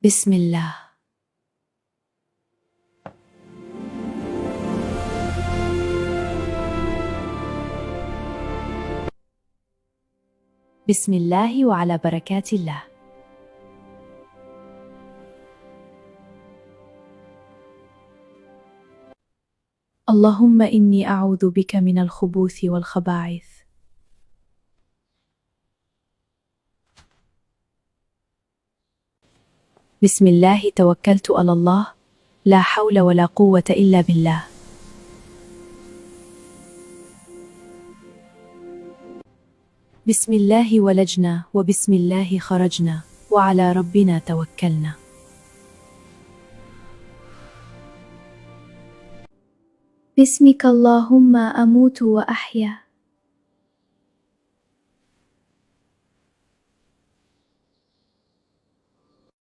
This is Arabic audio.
بسم الله. بسم الله وعلى بركات الله. اللهم إني أعوذ بك من الخبث والخبائث. بسم الله توكلت على الله، لا حول ولا قوة إلا بالله. بسم الله ولجنا وبسم الله خرجنا وعلى ربنا توكلنا. باسمك اللهم أموت وأحيا.